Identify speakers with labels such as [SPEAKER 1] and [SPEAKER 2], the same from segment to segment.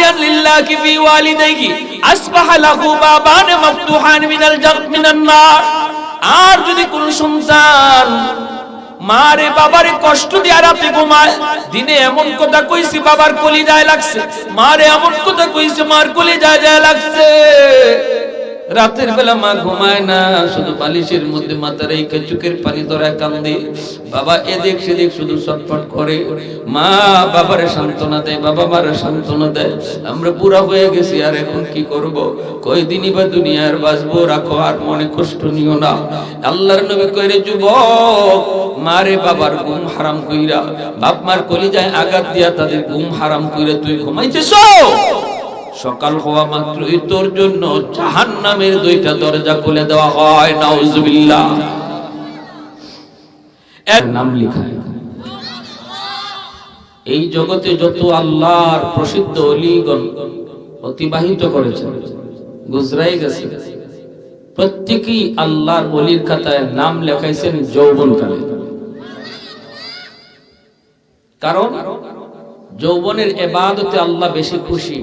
[SPEAKER 1] ASEAN লিল্লাহি ফি ওয়ালিদাইহি আসবাহা লাহু বাবান মাফতুহান মিনান নার। আর যদি কোন সন্তান মারে বাবারে কষ্ট দিয়ে রাতে ঘুমায়, দিনে এমন কথা কইছি বাবার কলিজায় লাগছে, মারে এমন কথা কইছে মার কলিজায় লাগছে, রাতের বেলা মা ঘুমায় না, শুধু বালিশের মধ্যে মাথা রেখে চোখের পানি ধরে কান্দে, বাবা এদিক সেদিক শুধু ছটফট করে, মা বাবারে সান্ত্বনা দেয়, বাবা মারে সান্ত্বনা দেয়। আমরা বুড়া হয়ে গেছি, আর এখন কি করব, কয়দিনই বা দুনিয়ার বাঁচবো, রাখো আর মনে কষ্ট নিও না। আল্লাহর নবী কইরে যুবক, মারে বাবার ঘুম হারাম কইরা, বাপ মার কলিজায় আঘাত দিয়া তাদের ঘুম হারাম কইরা তুই ঘুমাইতেছ, সকাল হওয়া মাত্রই তোর জন্য জাহান্নামের দুইটা দরজা খুলে দেওয়া হয়। নাউজুবিল্লাহ। এর নাম লেখা। এই জগতে যত আল্লাহর প্রসিদ্ধ ওলিগণ অতিবাহিত করেছে, গুজরাই গেছে, প্রত্যেকেই আল্লাহর ওলির খাতায় নাম লেখাইছেন যৌবনকালে। কারণ যৌবনের ইবাদতে আল্লাহ বেশি খুশি,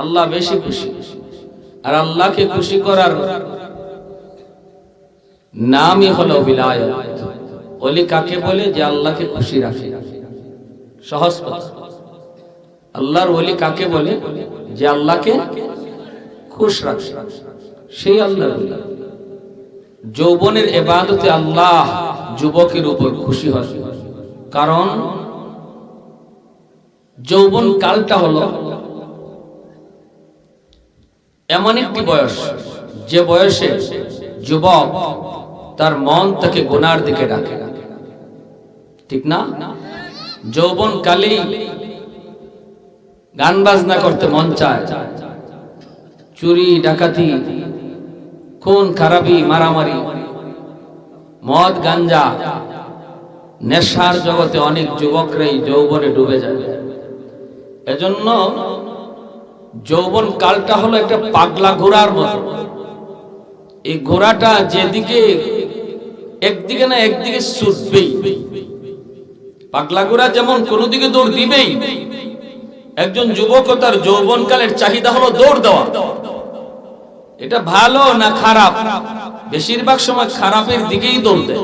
[SPEAKER 1] আল্লাহ বেশি খুশি। আর আল্লাহকে খুশি করার নামই হলো বিলায়াত। ওলি কাকে বলে? যে আল্লাহকে খুশি রাখে। সহজ কথা, আল্লাহর ওলি কাকে বলে? যে আল্লাহকে খুশ রাখে, সেই আল্লাহর ওলি। যৌবনের ইবাদতে আল্লাহ যুবকের উপর খুশি হয়, কারণ যৌবন কালটা হলো এমন একটি বয়স, যে বয়সে যুবক তার মন তাকে গুনার দিকে ডাকে, ঠিক না? যৌবন কালেই গান বাজনা করতে মন চায়, চুরি ডাকাতি, খুন খারাপি, মারামারি, মদ গাঞ্জা, নেশার জগতে অনেক যুবকরাই যৌবনে ডুবে যায়। এজন্য যৌবন কালটা হলো একটা পাগলা ঘোড়ার মতো। এই ঘোড়াটা যেদিকে একদিকে না একদিকে ছুটবেই। পাগলা ঘোড়া যেমন কোন দিকে দৌড় দিবেই, একজন যুবক তার যৌবনকালের চাহিদা হলো দৌড় দেওয়া। এটা ভালো না খারাপ? বেশিরভাগ সময় খারাপের দিকেই দৌড় দেয়।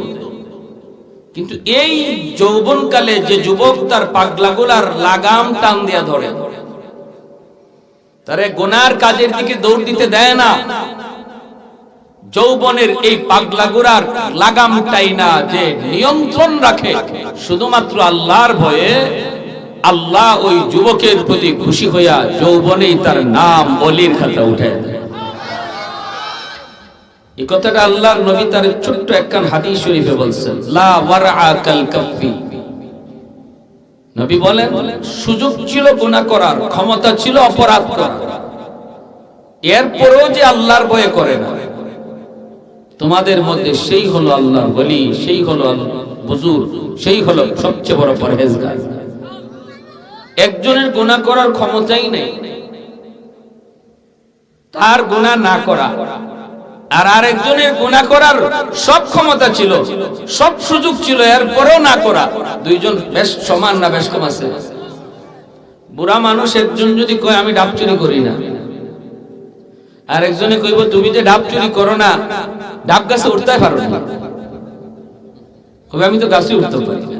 [SPEAKER 1] কিন্তু এই যৌবনকালে যে যুবক তার পাগলা ঘোড়ার লাগাম টান দিয়া ধরে, তারে গুনার কাজের দিকে দৌড় দিতে দেয় না। যৌবনের এই পাগলা ঘোড়ার লাগামটাই না যে নিয়ন্ত্রণ রাখে শুধুমাত্র আল্লাহর ভয়ে, আল্লাহ ওই যুবকের প্রতি খুশি হইয়া যৌবনেই তার নাম ওলির খাতা উঠায় দেয়। এই কথাটা আল্লাহর নবী তার ছোট্ট একখান হাদিস শরীফে বলছেন, লা ওয়ারআ কাল কাফি। নবী বলেন, সুযোগ ছিল গুনাহ করার, ক্ষমতা ছিল অপরাধ করার, এরপরেও যে আল্লাহর ভয় করে না, তোমাদের মধ্যে সেই হলো আল্লাহর ওলি, সেই হলো বুজুর্গ, সেই হলো সবচেয়ে বড় পরহেজগার। একজনের গুনাহ করার ক্ষমতাই নেই, তার গুনাহ না করা, আর আরেকজনের গুনাহ করার সব ক্ষমতা ছিল, সব সুযোগ ছিল, এরপরেও না করা। দুইজন বেশ সমান না বেশ কম আছে? বুড়া মানুষ একজন যদি কয় আমি ডাব চুরি করি না, আর একজনে কইব তুমি যে ডাব চুরি করো না, ডাব গাছে উঠতে পারো না, কবে আমি তো গাছে উঠতে পারি না।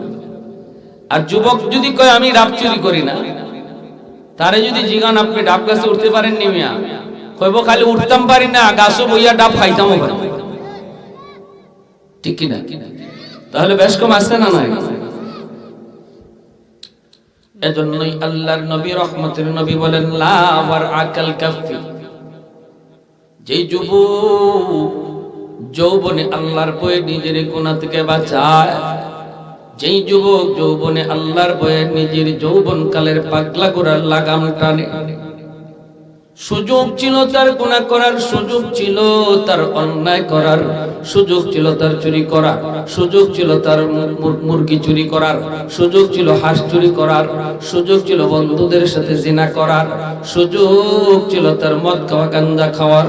[SPEAKER 1] আর যুবক যদি কয় আমি ডাব চুরি করি না, তারে যদি জিগান আপনি ডাব গাছে উঠতে পারেন নি মিয়া, কইব খালি উঠতাম পারি না, গাছও বইয়া ডাব খাইতামও পারি। ঠিক কিনা? তাহলে বেশ কম আছে না নাই? এজন্যই আল্লাহর নবী রহমতের নবী বলেন, লা ওয়ারআ কাল কাফি। যেই যুবক যৌবনে আল্লাহর ভয়ে নিজের গুনাহ থেকে বাঁচায়, যেই যুবক যৌবনে আল্লাহর ভয়ে নিজের যৌবনকালের পাগলা ঘোড়ার লাগাম টানে, সুযোগ ছিল তার গুনাহ করার, সুযোগ ছিল তার অন্যায় করার, সুযোগ ছিল তার চুরি করার, সুযোগ ছিল তার মুরগি চুরি করার, সুযোগ ছিল হাঁস চুরি করার, সুযোগ ছিল বন্ধুদের সাথে জিনা করার, সুযোগ ছিল তার মদ খাওয়া, গাঞ্জা খাওয়ার।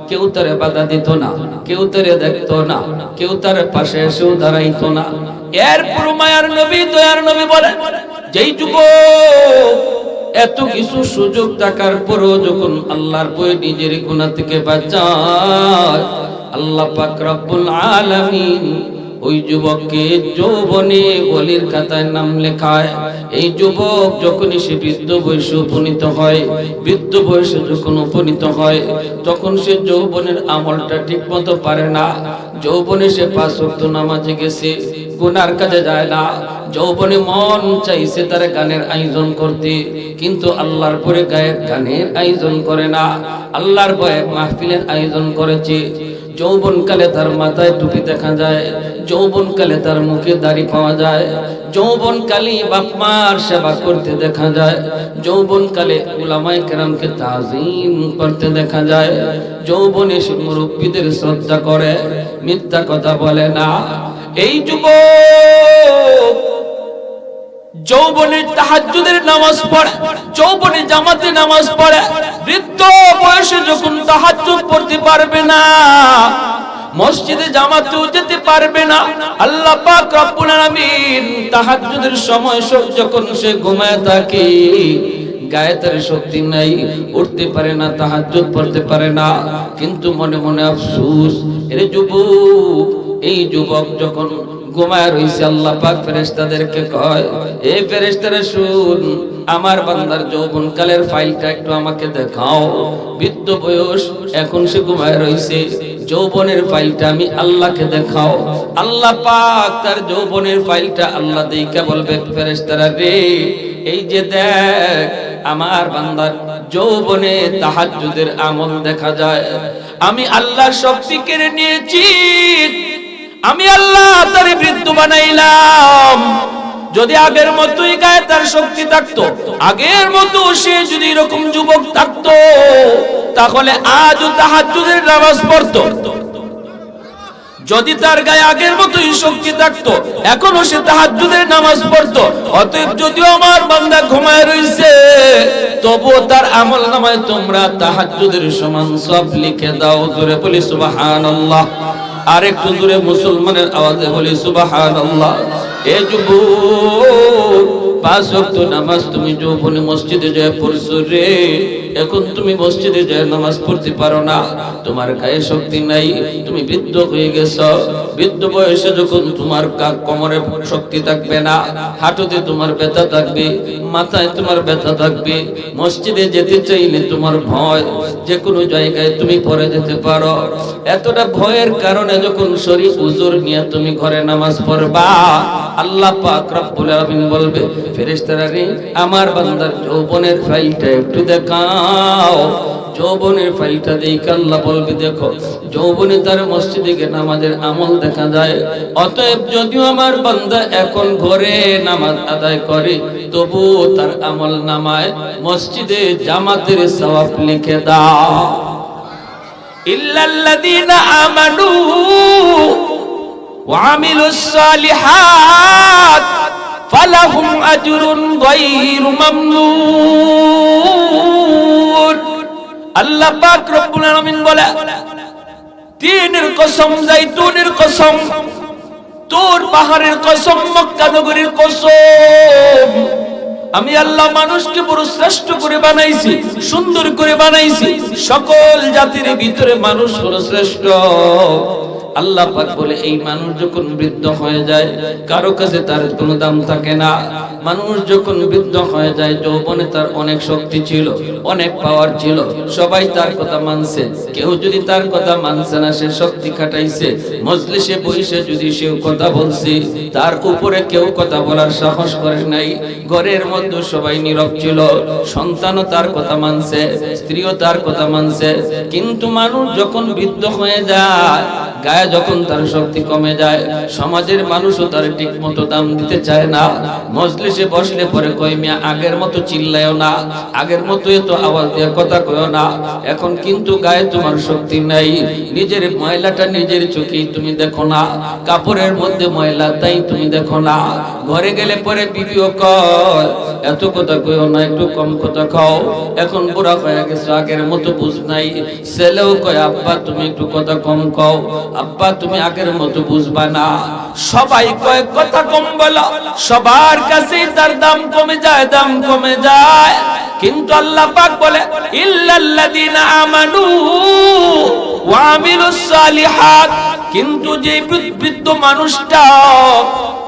[SPEAKER 1] কেউ তারে বাধা দিত না, কেউ তারে দেখতো না, কেউ তার পাশে এসেও দাঁড়াইতো না। এরপর মায়ার নবী, দয়ার নবী বলে, যেই যুবক এত কিছু সুযোগ থাকার পরও যখন আল্লাহর ভয়ে নিজের গুনাহ থেকে বাঁচায়, আল্লাহ পাক রব্বুল আলামিন ওই যুবককে যৌবনে ওলির খাতায় নাম লেখায়। এই যুবক যখনই সে বৃদ্ধ বয়সে উপনীত হয়, বৃদ্ধ বয়সে যখন উপনীত হয়, তখন সে যৌবনের আমলটা ঠিক মতো পারে না। যৌবনে সে 5 ওয়াক্ত নামাজে গেছে, গুনার কাজে যায় না। যৌবনে মন চাইছে তার গানের আয়োজন করতে, কিন্তু আল্লাহর পরে গানের আয়োজন করে না, আল্লাহর ভয়ে মাহফিলের আয়োজন করেছে। যৌবনকালে তার মাথায় টুপি দেখা যায়, যৌবনকালে তার মুখে দাড়ি পাওয়া যায়, যৌবনকালে বাপ মার সেবা করতে দেখা যায়, যৌবনকালে উলামায়ে কেরামকে তাজিম করতে দেখা যায়, যৌবনে সে মুরব্বীদের শ্রদ্ধা করে, মিথ্যা কথা বলে না। এই যুবক যৌবনে তাহাজ্জুদের নামাজ পড়ে, যৌবনে জামাতে নামাজ পড়ে, বৃদ্ধ বয়সে যখন তাহাজ্জুদ পড়তে পারবে না, মসজিদে জামাতেও যেতে পারবে না, আল্লাহ পাক রব্বুল আলামিন তাহাজ্জুদের সময় যখন সে ঘুমায় থাকে, গায়ে তার শক্তি নাই, উঠতে পারে না, তাহাজ্জুদ পড়তে পারে না, কিন্তু মনে মনে আফসোস। এর যুবক, এই যুবক যখন ঘুমায় রইছে, আল্লাহ পাক ফেরেশতাদেরকে কয়, এই ফেরেশতারা শুন, আমার বান্দার যৌবনকালের ফাইলটা একটু আমাকে দেখাও। বৃদ্ধ বয়স, এখন সে ঘুমায় রইছে, যৌবনের ফাইলটা আমি আল্লাহকে দেখাও। আল্লাহ পাক তার যৌবনের ফাইলটা আল্লাহ দেইখা বলবে, ফেরেশতারা রে, এই যে দেখ, আমার বান্দার যৌবনে তাহাজ্জুদের আমল দেখা যায়। আমি আল্লাহর শক্তি কেড়ে নিয়েছি, আমি আল্লাহ তারে বৃদ্ধ বানাইলাম। যদি আগের মতোই গায়ে তার শক্তি থাকতো, আগের মতো সে যদি এরকম যুবক থাকতো, তাহলে আজও তাহাজ্জুদের নামাজ পড়তো। যদি তার গায়ে আগের মতোই শক্তি থাকতো, এখনো সে তাহাজ্জুদের নামাজ পড়তো। অতএব যদিও আমার বান্দা ঘুমায় রইছে, তবুও তার আমল নামায় তোমরা তাহাজ্জুদের সমান সব লিখে দাও। জোরে বলি সুবহানাল্লাহ। আর একটু জোরে মুসলমানের আওয়াজে বলি সুবহানাল্লাহ। এ যুবক, 5 ওয়াক্ত নামাজ তুমি যৌবনে মসজিদে যায় পড়ছো রে, এখন তুমি মসজিদে যায় নামাজ পড়তে পারো না, তোমার গায়ে শক্তি নাই, তুমি বৃদ্ধ হয়ে গেছো। বৃদ্ধ বয়সে যখন তোমার কোমরে শক্তি থাকবে না, হাঁটুতে তোমার ব্যথা থাকবে, মাথায় তোমার ব্যথা থাকবে, মসজিদে যেতে চাইলে তোমার ভয়, যে কোনো জায়গায় তুমি পড়ে যেতে পারো। এতটা ভয়ের কারণে যখন শরীর উজুর নিয়ে তুমি ঘরে নামাজ পড়বা, আল্লাহ পাক রব্বুল আলামিন বলবে, ফেরেশতারা রে, আমার বান্দার যৌবনের ফাইলটা একটু দেখাও। যৌবনের ফাইলটা দেখে আল্লাহ বলবে, দেখো, যৌবনে তার মসজিদে গিয়ে নামাজের আমল দেখা যায়। অতএব যদিও আমার বান্দা এখন ঘরে নামাজ আদায় করে, তবুও তার আমল নামায় মসজিদে জামাতের সওয়াব লিখে দাও। ইল্লাল্লাযীনা আমানু ওয়া আমিলুস সালিহাত ফালাহুম আজরুন গায়রু মামনুন। আল্লাহ পাক রব্বুল আলামিন বলে, তিনের কসম, জাইতুনের কসম, তুর পাহাড়ের কসম, মক্কা নগরীর কসম, আমি আল্লাহ মানুষকে বড় শ্রেষ্ঠ করে বানাইছি, সুন্দর করে বানাইছি, সকল জাতির ভিতরে মানুষ হলো শ্রেষ্ঠ। আল্লাহ পাক বলে, এই মানুষ যখন বৃদ্ধ হয়ে যায়, কারো কাছে তার কোনো দাম থাকে না। মানুষ যখন বৃদ্ধ হয়ে যায়, যৌবনে তার অনেক শক্তি ছিল, অনেক পাওয়ার ছিল, সবাই তার কথা মানছে। কেউ যদি তার কথা মানছে না, সে শক্তি খাটাইছে, মজলিসে বসে যদি সে কথা বলছে, তার উপরে কেউ কথা বলার সাহস করে নাই। ঘরের মধ্যে সবাই নীরব ছিল, সন্তানও তার কথা মানছে, স্ত্রীও তার কথা মানছে। কিন্তু মানুষ যখন বৃদ্ধ হয়ে যায়, গায়ে যখন তার শক্তি কমে যায়, সমাজের মানুষও তার ঠিক মতো দাম দিতে চায় না। মজলিসে বসলে পরে কয়, মিয়া আগের মতো চিল্লায়ও না, আগের মতো এত আওয়াজ দিয়ে কথা কয়ও না, এখন কিন্তু গায়ে তোমার শক্তি নাই। নিজের ময়লাটা নিজের চোখেই তুমি দেখো না, কাপড়ের মধ্যে ময়লা তাই তুমি দেখো না। ঘরে গেলে পরে বিবিও কয়, এত কথা কয়ও না, একটু কম কথা খাও, এখন বুড়া হয়ে গেছো, আগের মতো বুঝ নাই। ছেলেও কয়, আব্বা তুমি একটু কথা কম খাও, আব্বা তুমি আগের মতো বুঝবা না, সবাই কয়েক কথা কম বলো, সবার কাছে তার দাম কমে যায়, দাম কমে যায়। কিন্তু আল্লাহ পাক বলে ইল্লাল্লাযীনা আমানু ওয়া আমিলুস সালিহাত, কিন্তু যে বৃদ্ধ মানুষটা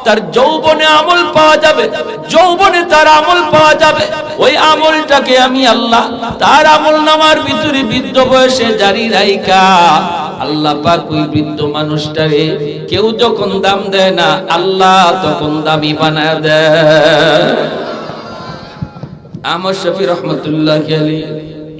[SPEAKER 1] তার যৌবনে আমল পাওয়া যাবে, যৌবনে তার আমল পাওয়া যাবে, ওই আমলটাকে আমি আল্লাহ তার আমল নামার ভিতরে বৃদ্ধ বয়সে জারি রাইখা আল্লাহ পাক ওই বৃদ্ধ মানুষটারে কেউ যখন দাম দেয় না, আল্লাহ তখন দামি বানায় দেয়। আমর শফি রহমতুল্লাহি আলাইহি,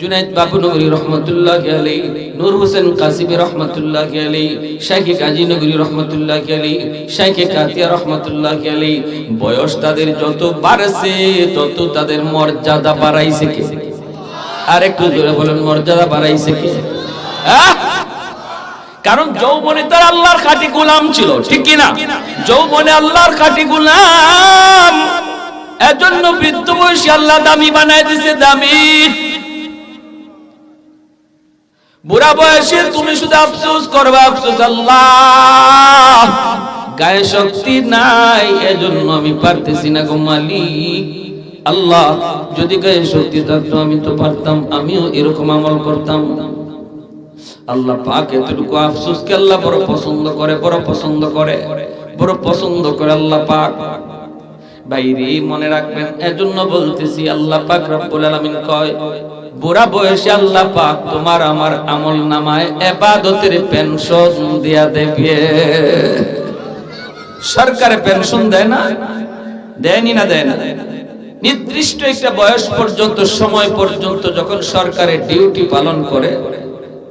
[SPEAKER 1] জুনাইদ বাবুনগরী রহমতুল্লাহি আলাইহি, নূর হোসেন কাসিমি রহমতুল্লাহি আলাইহি, শাইখে কাজী নগরী রহমতুল্লাহি আলাইহি, শাইখে কাতিয়া রহমতুল্লাহি আলাইহি, বয়স তাদের যত বাড়ছে তত তাদের মর্যাদা বাড়াইছে কে? আর একটু জোরে বলেন, মর্যাদা বাড়াইছে কে? কারণ যৌবনে তার আল্লাহর খাঁটি গোলাম ছিল, ঠিক কি না? যৌবনে আল্লাহর খাঁটি গোলাম, এজন্য বৃদ্ধ বয়সে আল্লাহ দামি বানায় দিয়েছে, দামি। বুড়া বয়সে তুমি শুধু আফসোস করবে, আফসোস আল্লাহ গায়ে শক্তি নাই, এজন্য আমি পারতেছি না গো মালিক। আল্লাহ যদি গায়ে শক্তি থাকতো আমি তো পারতাম, আমিও এরকম আমল করতাম। আল্লাহ পাক এতটুকু আফসোসকে আল্লাহ বড় পছন্দ করে, বড় পছন্দ করে, বড় পছন্দ করে আল্লাহ পাক। বাইরে মনে রাখবেন, এজন্য বলতেছি আল্লাহ পাক রব্বুল আলামিন কয় বুড়া বয়সে আল্লাহ পাক তোমার আমার আমল নামায় ইবাদতের পেনশন দিয়া দেবে। সরকারে পেনশন দেয় না? দেয়নি না? দেয় না। নির্দিষ্ট একটা বয়স পর্যন্ত, সময় পর্যন্ত যখন সরকারের ডিউটি পালন করে,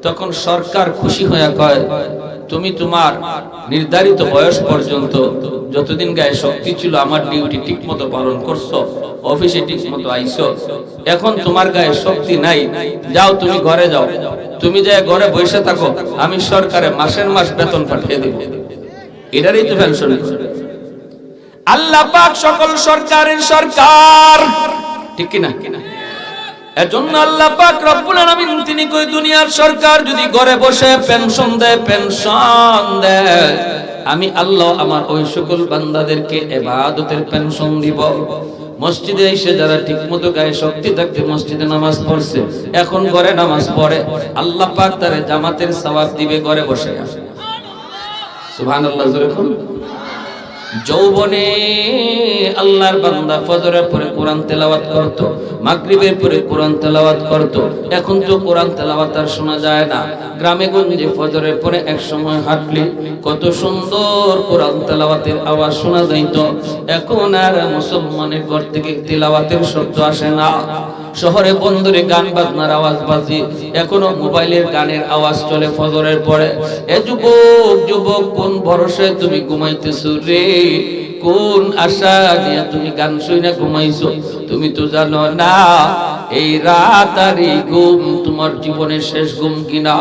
[SPEAKER 1] তখন সরকার খুশি হয়ে কয় তুমি তোমার নির্ধারিত বয়স পর্যন্ত যতদিন গায়ে শক্তি ছিল আমার ডিউটি ঠিক মতো পালন করছো, অফিসে ঠিক মতো আইছো, এখন তোমার গায়ে শক্তি নাই, যাও তুমি ঘরে যাও, তুমি যে ঘরে বসে থাকো, আমি সরকারে মাসের মাস বেতন পাঠিয়ে দেব। এটারই তো পেনশন। আল্লাহ পাক সকল সরকারের সরকার, ঠিক কি না? এজন্য আল্লাহ পাক রব্বুল আলামিন তিনি কই দুনিয়ার সরকার যদি ঘরে বসে পেনশন দেয়, পেনশন দেয়, আমি আল্লাহ আমার ওই সকল বান্দাদেরকে ইবাদতের পেনশন দিব। মসজিদে এসে যারা ঠিকমতো গায়ে শক্তি থাকতে মসজিদে নামাজ পড়ছে, এখন ঘরে নামাজ পড়ে, আল্লাহ পাক তারে জামাতের সওয়াব দিবে ঘরে বসে। সুবহানাল্লাহ। জোরে বলুন। যৌবনে আল্লাহর বান্দা ফজরের পরে কোরআন তেলাওয়াত করত, মাগরিবের পরে কোরআন তেলাওয়াত করত, এখন তো কোরআন তেলাওয়াত আর শোনা যায় না। গ্রামে গঞ্জে ফজরের পরে এক সময় হাঁটলে কত সুন্দর কোরআন তেলাওয়াতের আওয়াজ শোনা যাইত, এখন আর মুসলমানের ঘর থেকে তেলাওয়াতের শব্দ আসে না। শহরে বন্দরে গান বাজনার আওয়াজ বাজে, এখনো মোবাইলের গানের আওয়াজ চলে ফজরের পরে। এ যুবক, যুবক কোন ভরসায় তুমি ঘুমাইতেছো রে? কোন আশা নিয়ে তুমি গান শুনে ঘুমাইছো? তুমি তো জানো না এই রাত আর এই ঘুম তোমার জীবনের শেষ ঘুম কিনা।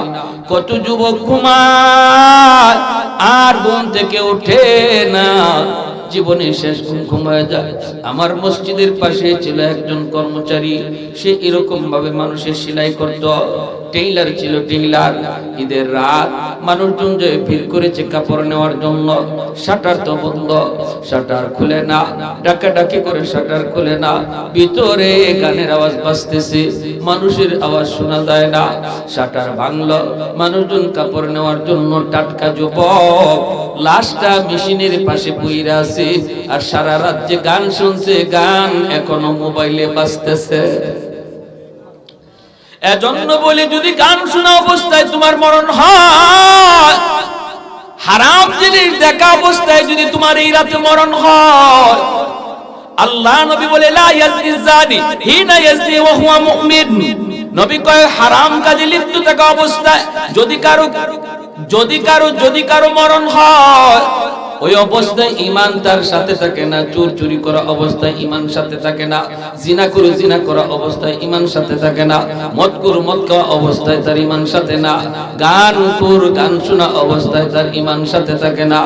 [SPEAKER 1] কত যুবক ঘুমায় আর ঘুম থেকে ওঠে না, জীবনে শেষ ঘুমায় যায়। আমার মসজিদের পাশে ছিল একজন কর্মচারী, সে এরকম ভাবে মানুষের সেলাই করত, টেইলার ছিল, টেইলার। ঈদের রাত মানুষজন যে ভিড় করেছে কাপড় নেওয়ার জন্য, শাটার তো বন্ধ, শাটার খুলে না, ডাকাডাকি করে শাটার খুলে না, ভিতরে গানের আওয়াজ বাজতেছে, মানুষের আওয়াজ শোনা যায় না। শাটার ভাঙলো, মানুষজন কাপড় নেওয়ার জন্য, টাটকা যুবক লাশটা মেশিনের পাশে বইরা আছে, আর সারা রাত যে গান শুনছে, গান এখনো মোবাইলে বাজতেছে। এজন্য বলি যদি গান শোনা অবস্থায় তোমার মরণ হয়, হারাম জিনিস দেখা অবস্থায় যদি তোমার এই রাতে মরণ হয়, আল্লাহ নবী বলে লা ইয়াজনি জানি হিনা ইয়াজনি ওয়া হুয়া মুমিন। নবী কয় হারাম কাজে লিপ্ত থাকা অবস্থায় যদি কারো মরণ হয়, ওই অবস্থায় ঈমান তার সাথে থাকে না, চুরি করা অবস্থায় ঈমান সাথে থাকে না, জিনা করা অবস্থায় ঈমান সাথে থাকে না, মদ খাওয়া অবস্থায় তার ঈমান সাথে না, গান শোনা অবস্থায় তার ঈমান সাথে থাকে না।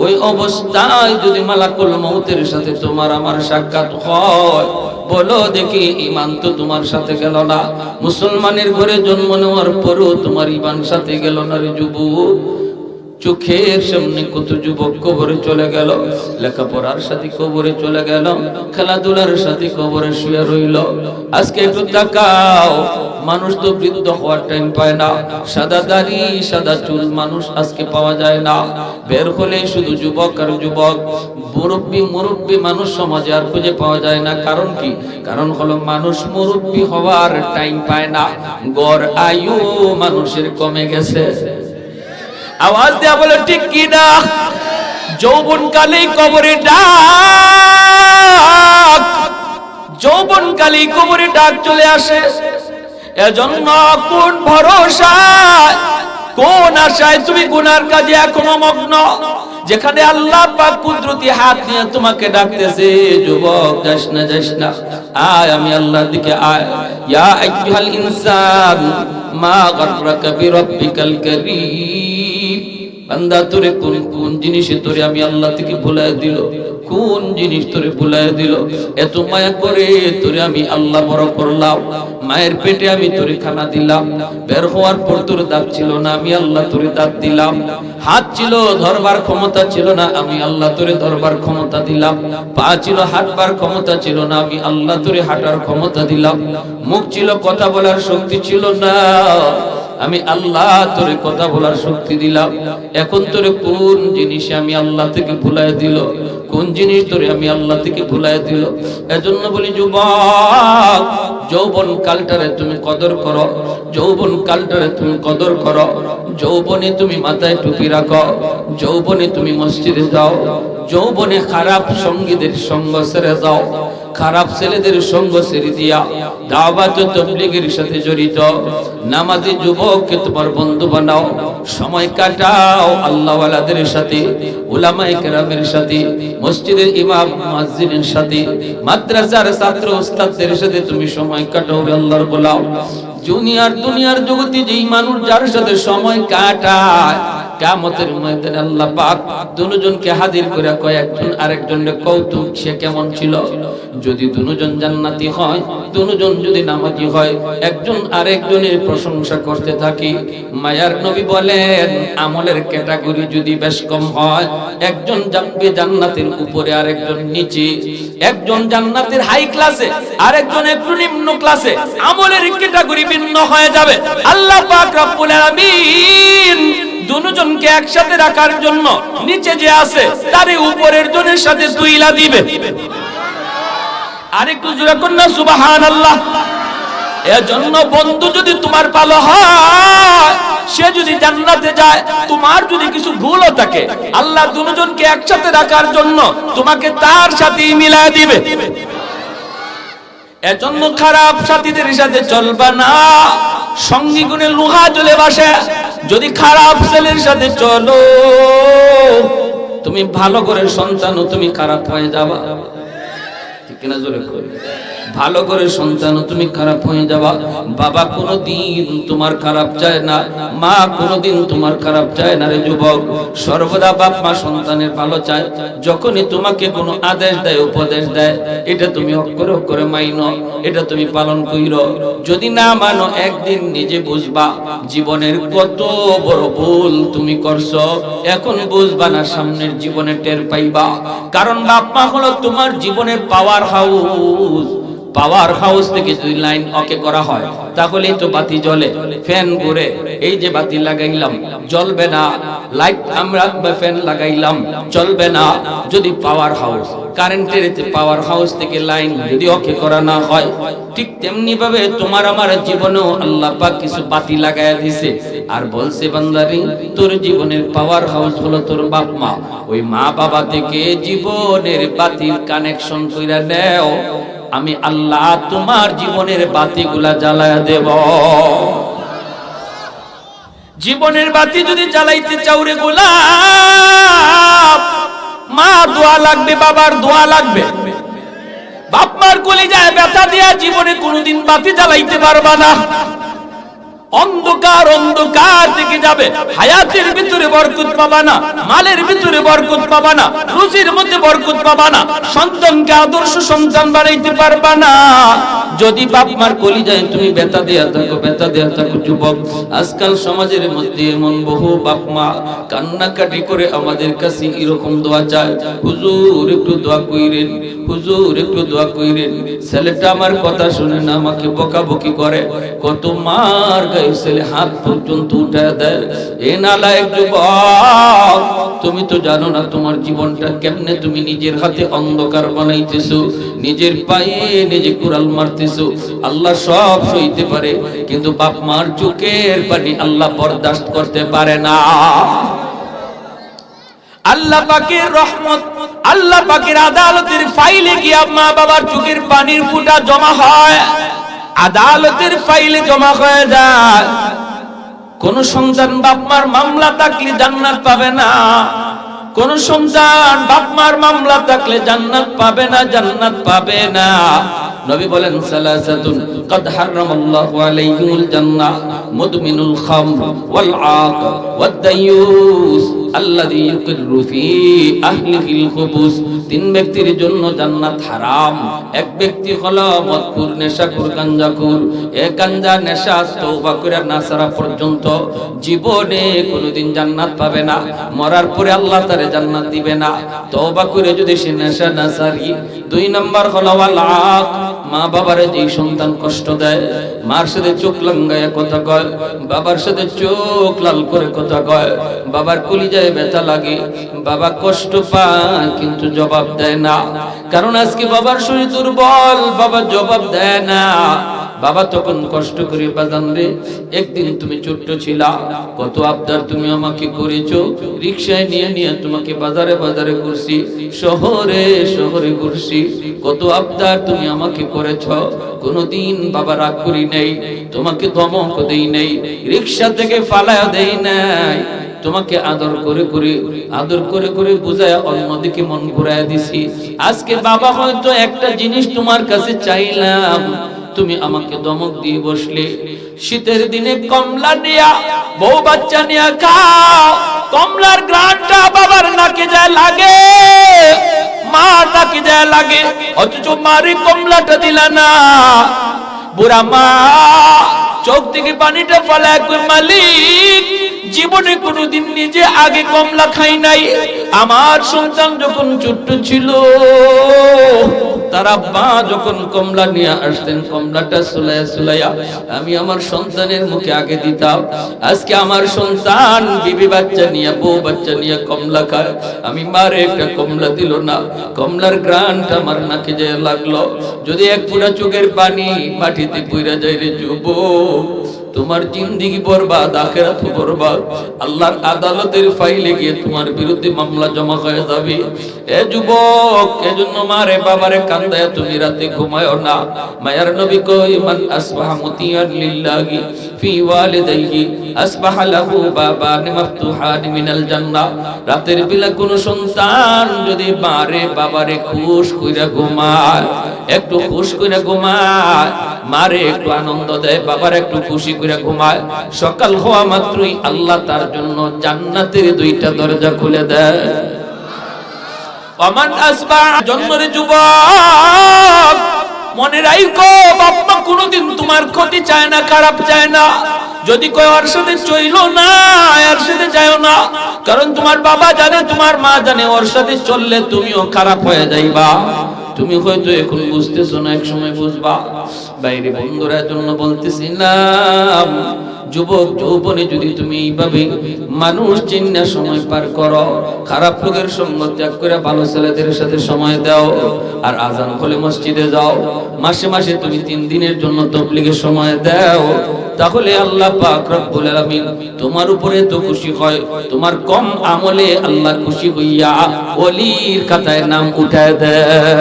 [SPEAKER 1] ওই অবস্থায় যদি মালাকুল মউতের সাথে তোমার আমার সাক্ষাৎ হয়, বলো দেখি ঈমান তো তোমার সাথে গেল না। মুসলমানের ঘরে জন্ম নেওয়ার পরেও তোমার ঈমান সাথে গেল না রে যুবক। চোখের সামনে কত যুবক কবরে চলে গেল, লেখাপড়ার সাথে কবরে চলে গেল, খেলাধুলার সাথে কবরে শুয়ে রইল। আজকে একটু তাকাও, মানুষ তো বৃদ্ধ হওয়ার টাইম পায় না, সাদা দাড়ি সাদা চুল মানুষ আজকে পাওয়া যায় না। বের হলে শুধু যুবক আর যুবক, মুরব্বী মানুষ সমাজে আর খুঁজে পাওয়া যায় না। কারণ কি? কারণ হলো মানুষ মুরব্বী হওয়ার টাইম পায় না, গড় আয়ু মানুষের কমে গেছে। আওয়াজ দেয়া বলে ঠিক কি না? যৌবনকালে কবরে ডাক, যৌবনকালে কবরে ডাক চলে আসে। এজন্য কোন ভরসা, কোন আশায় তুমি গুনার কাজে এখনো মগ্ন, যেখানে আল্লাহ পাক কুদরতি হাত নিয়ে তোমাকে ডাকতেছে, যুবক যাস না যাস না, আয় আমি আল্লাহর দিকে আয়। ইয়া আইয়ুহাল ইনসান মা গাররাকা বিরাব্বিকাল কারীম। বান্দা তোরে কোন জিনিসে তোরে আমি আল্লাহ থেকে ভুলায় দিল, কোন জিনিস তোরে ভুলায় দিল? এত মায়া করে তোরে আমি আল্লাহ বড় করলাম, মায়ের পেটে আমি তোরে খানা দিলাম, বের হওয়ার পর তোর দাঁত ছিল না, আমি আল্লাহ তোরে দাঁত দিলাম, হাত ছিল ধরবার ক্ষমতা ছিল না, আমি আল্লাহ তোরে ধরবার ক্ষমতা দিলাম, পা ছিল হাঁটবার ক্ষমতা ছিল না, আমি আল্লাহ তোরে হাঁটার ক্ষমতা দিলাম, মুখ ছিল কথা বলার শক্তি ছিল না, আমি আল্লাহ তোরে কথা বলার শক্তি দিলাম। এখন তোরে কোন জিনিসে আমি আল্লাহ থেকে ভুলায় দিল, কোন জিনিস তোরে আমি আল্লাহ থেকে ভুলায় দিল? এজন্য বলি যুবক, যৌবন কালটারে তুমি কদর করো, যৌবন কালটারে তুমি কদর করো। যৌবনে তুমি মাথায় টুপি রাখো, যৌবনে তুমি মসজিদে যাও, যৌবনে খারাপ সঙ্গীদের সঙ্গ ছেড়ে যাও, খারাপ ছেলেদের সঙ্গ ছেড়ে দিয়া দাওয়াত ও তাবলীগের সাথে জড়িত নামাজি যুবককে তোমার বন্ধু বানাও, সময় কাটাও আল্লাহওয়ালাদের সাথে, উলামায়ে কেরামের সাথে, মসজিদের ইমাম মুয়াজ্জিনের সাথে, মাদ্রাসার ছাত্র ওস্তাদদের সাথে তুমি সময় কাটাও, আল্লাহর গোলাম। দুনিয়ার জগতে যেই মানুষ যার সাথে সময় কাটায়, কিয়ামতের ময়দানে আল্লাহ পাক দুজনকে হাজির করে কয়, একজন আরেকজনের কৌতুক সে কেমন ছিল। যদি দুজন জান্নাতি হয়, দুজন যদি নামাজি হয়, একজন আরেকজনের প্রশংসা করতে থাকি। মায়ার নবী বলেন, আমলের ক্যাটাগরি যদি বেশ কম হয়, একজন যাবে জান্নাতের উপরে আরেকজন নিচে, একজন জান্নাতের হাই ক্লাসে আরেকজন একটু নিম্ন ক্লাসে, আমলের ক্যাটাগরি ভিন্ন হয়ে যাবে। আল্লাহ পাক রব্বুল আলামিন দুজনকে একসাথে রাখার জন্য নিচে যে আছে তারে উপরের জনের সাথে তুইলা দিবে। আরেকটু জোরে করুন না সুবহানাল্লাহ। এজন্য বন্ধু যদি তোমার ভালো হয়, সে যদি জান্নাতে যায়, তোমার যদি কিছু ভুলও থাকে, আল্লাহ দুজনকে একসাথে রাখার জন্য তোমাকে তার সাথেই মিলায় দিবে। এজন্য খারাপ সাথীদের সাথে চলবা না, সঙ্গী গুণে লোহা জ্বলে বাসে। যদি খারাপ ছেলের সাথে চলো, তুমি ভালো করে সন্তানও তুমি খারাপ হয়ে যাবা, ঠিক কিনা? জোরে করে ভালো করে সন্তানও তুমি খারাপ হয়ে যাবা। বাবা কোনোদিন তোমার খারাপ চায় না, মা কোনোদিন তোমার খারাপ চায় না রে যুবক। সর্বদা বাপ মা সন্তানের ভালো চায়। যখনই তোমাকে কোনো আদেশ দেয়, উপদেশ দেয়, এটা তুমি অক্ষরে অক্ষরে মাইনো, এটা তুমি পালন কইরো। যদি না মানো, একদিন নিজে বুঝবা জীবনের কত বড় ভুল তুমি করছো। এখন বুঝবা না, সামনের জীবনে টের পাইবা। কারণ বাপ মা হলো তোমার জীবনের পাওয়ার হাউস। পাওয়ার হাউস থেকে যদি লাইন ওকে করা হয়, তাহলেই তো বাতি জ্বলে, ফ্যান ঘুরে। এই যে বাতি লাগাইলাম, জ্বলবে না। লাইট আমরা ফ্যান লাগাইলাম, চলবে না। যদি পাওয়ার হাউস, কারেন্টের পাওয়ার হাউস থেকে লাইন যদি ওকে করা না হয়, ঠিক তেমনি ভাবে তোমার আমার জীবনেও আল্লাহ পাক কিছু বাতি লাগায়া দিয়েছে, আর বলছে, বান্দারে তোর জীবনের পাওয়ার হাউস হলো তোর বাপ মা। ওই মা বাবা থেকে জীবনের বাতির কানেকশন কইরা নেও, আমি আল্লাহ তোমার জীবনের বাতিগুলা জ্বালায়া দেব। জীবনের বাতি যদি জ্বালাইতে চাও রে গোলাম, মা দোয়া লাগবে, বাবার দোয়া লাগবে। বাপ মার কলিজায় ব্যথা দিয়া জীবনে কোনোদিন বাতি জ্বালাইতে পারবা না। অন্ধকার অন্ধকার থেকে যাবে। হায়াতের ভিতরে বরকত পাবা না, মালের ভিতরে বরকত পাবা না, রুজির মধ্যে বরকত পাবা না, সন্তানকে আদর্শ সন্তান বানাইতে পারবা না যদি বাপ মার কলিজায় তুমি ব্যথা দেয়া থাকো, ব্যথা দেয়া থাকো। যুবক, আজকাল সমাজের মধ্যে এমন বহু বাপ মা কান্নাকাটি করে আমাদের কাছে এরকম দোয়া চায়, হুজুর একটু দোয়া কইরেন, হুজুর একটু দোয়া কইরেন। ছেলেটা আমার কথা শুনে না, আমাকে বকাবকি করে, কত মার গায়ে ছেলে হাত পর্যন্ত উঠায় দেয়। এ নালায়েক যুবক, তুমি তো জানো না তোমার জীবনটা কেমনে তুমি নিজের হাতে অন্ধকার বানাইতেছো, নিজের পায়ে নিজে কুড়াল মারতেছো। আল্লাহ সব সইতে পারে, কিন্তু বাপ মার চোখের পানি আল্লাহ বরদাস্ত করতে পারে না। আল্লাহ পাকের রহমত, আল্লাহ পাকের আদালতের ফাইলে গিয়ে মা বাবার চোখের পানির ফোঁটা জমা হয়, আদালতের ফাইলে জমা হয়ে যায়। কোন সন্তান বাপ মার মামলা থাকলে জান্নাত পাবে না, কোন সন্তান বাপ মার মামলা থাকলে জান্নাত পাবে না, জান্নাত পাবে না। নবী বলেন সালাসাতুন قد حرم الله عليهم الجنة مدمن الخمر والعاق والديوث الذي يقر في أهله الخبث। তিন ব্যক্তির জন্য জান্নাত হারাম। এক ব্যক্তি হলো মদখোর, নেশাখোর, গাঞ্জাখোর। এ গাঞ্জা নেশা তওবা করে না ছাড়া পর্যন্ত জীবনে কোনোদিন জান্নাত পাবে না, মরার পরে আল্লাহ তারে জান্নাত দিবে না তওবা করে যদি সে নেশা না ছাড়ি। দুই নাম্বার হলো ওয়াল আক, মা বাবারে যে সন্তান কষ্ট দেয়, মার সাথে চোখ লাঙ্গায়া কথা কয়, বাবার সাথে চোখ লাল করে কথা কয়, বাবার কলিজায় ব্যথা লাগে, বাবা কষ্ট পায় কিন্তু জবাব দেয় না। কারণ আজকে বাবার শরীর দুর্বল, বাবা জবাব দেয় না। বাবা তখন কষ্ট করে, বাজান রে একদিন তুমি ছোট্ট ছিলা, কত আবদার তুমি আমাকে করেছো, রিকশায় নিয়ে নিয়ে তোমাকে বাজারে বাজারে ঘুরছি, শহরে শহরে ঘুরছি, কত আবদার তুমি আমাকে করেছ, কোনদিন বাবা রাগ করি নাই, তোমাকে ধমক দেই নাই, রিকশা থেকে ফালায়া দেই নাই, তোমাকে আদর করে করে আদর করে করে বুঝায় অন্যদিকে মন ঘুরায় দিছি। আজকে বাবা হয়তো একটা জিনিস তোমার কাছে চাইলাম, তুমি আমাকে ধমক দিয়ে বসলে। শীতের দিনে কমলা নিয়া বউ বাচ্চা নিয়া খাও, কমলার গ্রানটা বাবার নাকে যায় লাগে, মা নাকে যায় লাগে, অথচ মারি কমলাটা দিলা না। বুড়া মা চোখ থেকে পানিটা ফেলায় কই, মালিক জীবনে কোনোদিন নিজে আগে কমলা খাই নাই, আমার সন্তান যখন ছোট্ট ছিল তার আব্বা যখন কমলা নিয়ে আসতেন, কমলাটা সুলাইয়া সুলাইয়া আমি আমার সন্তানের মুখে আগে দিতাম। আজকে আমার সন্তান বিবি বাচ্চা নিয়ে, বউ বাচ্চা নিয়ে কমলা খায়, আমি মারে একটা কমলা দিল না, কমলার গ্রানটা আমার নাকে যায় লাগলো। যদি এক ফোঁটা চোখের পানি মাটিতে পইরা যায় রে যুবক, তোমার জিন্দেগি বরবাদ, আখিরাত বরবাদ। আল্লাহর আদালতের ফাইলে গিয়ে তোমার বিরুদ্ধে মামলা জমা হয়ে যাবে। এ যুবক, এজন্য মারে বাবারে কান্দায় তুমি রাতে ঘুমায়ো না। মায়ার নবী কই, মান আসবাহা মুতিয়ান লিল্লাহি ফি ওয়ালিদাইহি আসবাহা লাহু বাবান মাফতুহান মিনাল জান্নাহ। রাতের বেলা কোন সন্তান যদি মারে বাবারে খুশ কইরা ঘুমায়, একটু খুশ কইরা ঘুমায়, মারে একটু আনন্দ দেয়, বাবার একটু খুশি করে ঘুমায়, সকাল হওয়া মাত্রই আল্লাহ তার জন্য জান্নাতের দুইটা দরজা খুলে দেয়। ওমান আসবা, জন্মরে যুবক মনে রাখো, বাপ মা কোনোদিন তোমার ক্ষতি চায় না, খারাপ চায় না। যদি কই ওর সাথে চইলো না, এর সাথে যাইও না, কারণ তোমার বাবা জানে, তোমার মা জানে, ওর সাথে চললে তুমিও খারাপ হয়ে যাইবা। তুমি হয়তো এখন বুঝতেছো না, এক সময় বুঝবা। বাইরে বন্ধুরা জন্য বলতেছি না, যুবক যৌবনে যদি তুমি এইভাবে মানুষ চিন্না সময় পার করো, খারাপ লোকের সঙ্গ ত্যাগ করে ভালো ছেলেদের সাথে সময় দাও, আর আজান হলে মসজিদে যাও, মাসে মাসে তুমি 3 দিনের জন্য তাবলীগের সময় দাও, তাহলে আল্লাহ পাক রব্বুল আলামিন তোমার উপরে তো খুশি হয়, তোমার কম আমলে আল্লাহ খুশি হইয়া ওলির খাতায় নাম উঠায় দেয়।